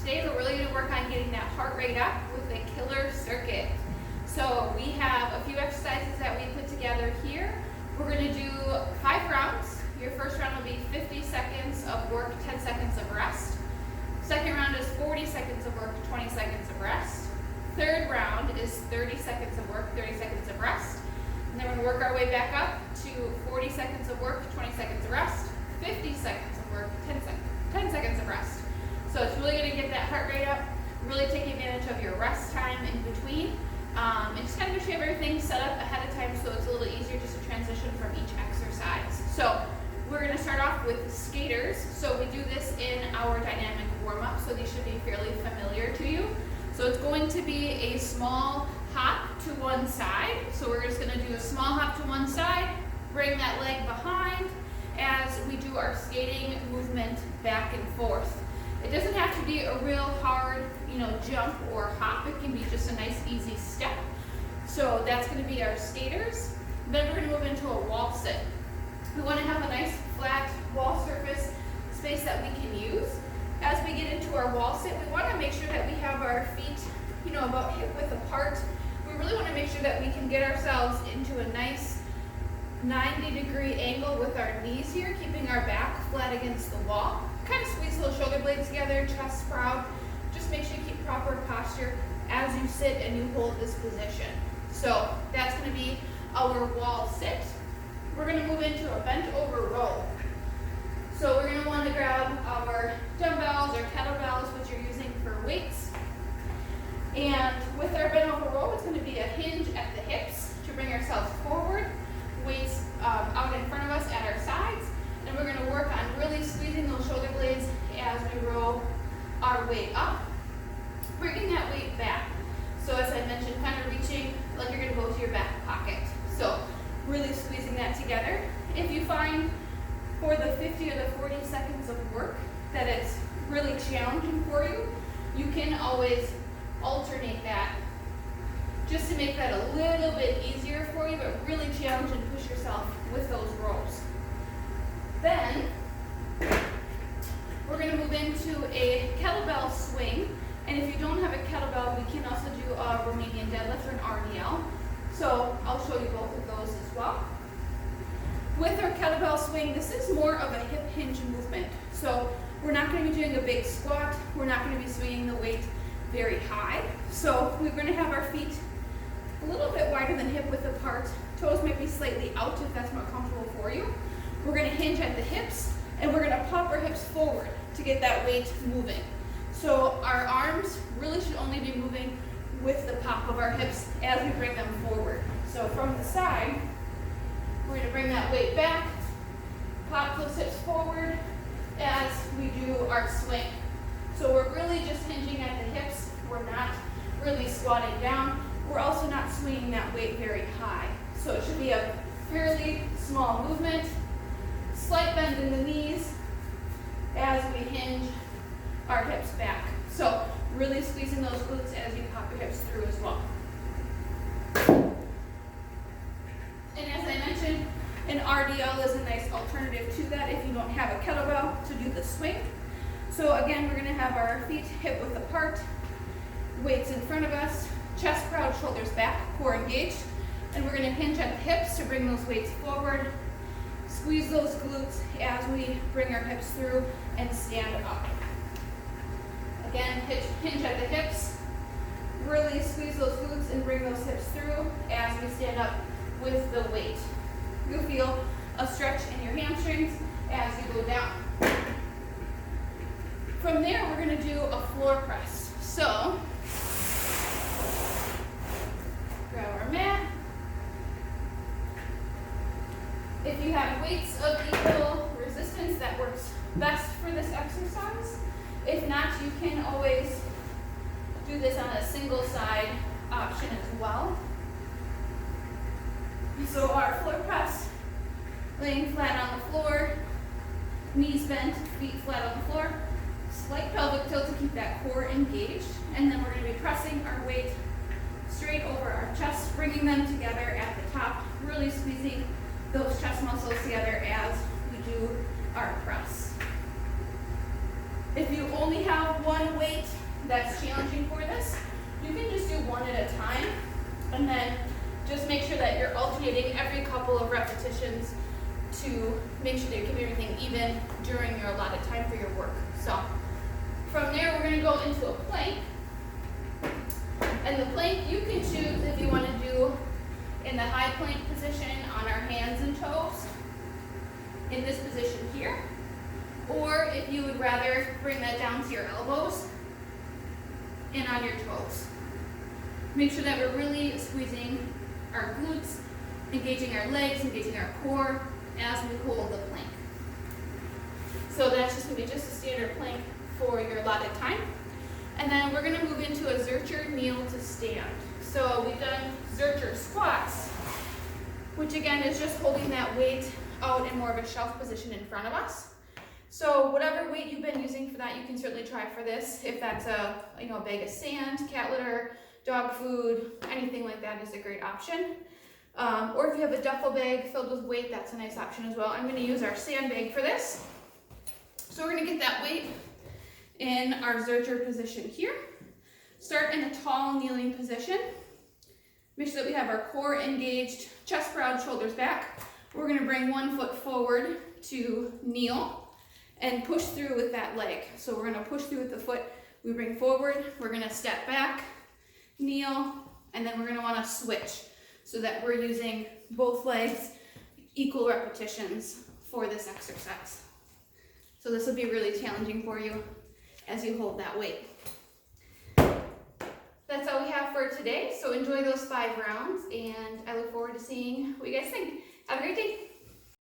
Today we're really going to work on getting that heart rate up with a killer circuit. So we have a few exercises that we put together here. We're going to do 5 rounds. Your first round will be 50 seconds of work, 10 seconds of rest. Second round is 40 seconds of work, 20 seconds of rest. Third round is 30 seconds of work, 30 seconds of rest. And then we're going to work our way back up to 40 seconds of work, 20 seconds of rest, 50 seconds of work, 10 seconds of rest. So it's really going to get that heart rate up, really take advantage of your rest time in between, and just kind of make sure you have everything set up ahead of time so it's a little easier just to transition from each exercise. So we're going to start off with skaters. So we do this in our dynamic warm-up, so these should be fairly familiar to you. So it's going to be a small hop to one side. So we're just going to do a small hop to one side, bring that leg behind as we do our skating movement back and forth. It doesn't have to be a real hard, jump or hop. It can be just a nice, easy step. So that's going to be our skaters. Then we're going to move into a wall sit. We want to have a nice, flat wall surface space that we can use. As we get into our wall sit, we want to make sure that we have our feet, about hip width apart. We really want to make sure that we can get ourselves into a nice 90-degree angle with our knees here, keeping our back flat against the wall. Kind of squeeze those shoulder blades together, chest proud. Just make sure you keep proper posture as you sit and you hold this position. So that's going to be our wall sit. We're going to move into a bent over row. So we're going to want to grab our dumbbells or kettlebells, which you're using for weights. And with our bent over row, it's going to be a hinge at the hips to bring ourselves forward, weights out in front of us at our sides. And we're going to work on really squeezing those shoulder blades as we roll our weight up, bringing that weight back. So as I mentioned, kind of reaching like you're going to go to your back pocket. So really squeezing that together. If you find for the 50 or the 40 seconds of work that it's really challenging for you, you can always alternate that just to make that a little bit easier for you, but really challenge and push yourself with those rows. Then we're going to move into a kettlebell swing. And if you don't have a kettlebell, we can also do a Romanian deadlift or an RDL. So I'll show you both of those as well. With our kettlebell swing, this is more of a hip hinge movement. So we're not going to be doing a big squat. We're not going to be swinging the weight very high. So we're going to have our feet a little bit wider than hip width apart. Toes might be slightly out if that's more comfortable for you. We're going to hinge at the hips, and we're going to pop our hips forward to get that weight moving. So our arms really should only be moving with the pop of our hips as we bring them forward. So from the side, we're going to bring that weight back, pop those hips forward as we do our swing. So we're really just hinging at the hips. We're not really squatting down. We're also not swinging that weight very high. So it should be a fairly small movement. Slight bend in the knees as we hinge our hips back. So really squeezing those glutes as you pop your hips through as well. And as I mentioned, an RDL is a nice alternative to that if you don't have a kettlebell to do the swing. So again, we're going to have our feet hip width apart, weights in front of us, chest proud, shoulders back, core engaged. And we're going to hinge at the hips to bring those weights forward. Squeeze those glutes as we bring our hips through and stand up. Again, hinge at the hips. Really squeeze those glutes and bring those hips through as we stand up with the weight. You'll feel a stretch in your hamstrings as you go down. From there, we're going to do a floor press. So, grab our mat. If you have weights of equal resistance, that works best for this exercise. If not, you can always do this on a single side option as well. So our floor press, laying flat on the floor, knees bent, feet flat on the floor, slight pelvic tilt to keep that core engaged, and then we're going to be pressing our weight straight over our chest, bringing them together at the top, really squeezing those chest muscles together as we do our press. If you only have one weight that's challenging for this, you can just do one at a time, and then just make sure that you're alternating every couple of repetitions to make sure that you're keeping everything even during your allotted time for your work. So from there, we're going to go into a plank. And the plank you can choose if you want to do in the high plank position on our hands and toes, in this position here, or if you would rather bring that down to your elbows and on your toes. Make sure that we're really squeezing our glutes, engaging our legs, engaging our core as we hold the plank. So that's just going to be just a standard plank for your allotted time. And then we're going to move into a Zercher kneel to stand. So we've done Zercher squats, which again is just holding that weight out in more of a shelf position in front of us. So whatever weight you've been using for that, you can certainly try for this. If that's a bag of sand, cat litter, dog food, anything like that is a great option. Or if you have a duffel bag filled with weight, that's a nice option as well. I'm going to use our sand bag for this. So we're going to get that weight in our Zercher position here. Start in a tall kneeling position. Make sure that we have our core engaged, chest proud, shoulders back. We're going to bring one foot forward to kneel and push through with that leg. So we're going to push through with the foot. We bring forward, we're going to step back, kneel, and then we're going to want to switch so that we're using both legs, equal repetitions for this exercise. So this will be really challenging for you as you hold that weight. That's all we have for today. So enjoy those 5 rounds, and I look forward to seeing what you guys think. Have a great day.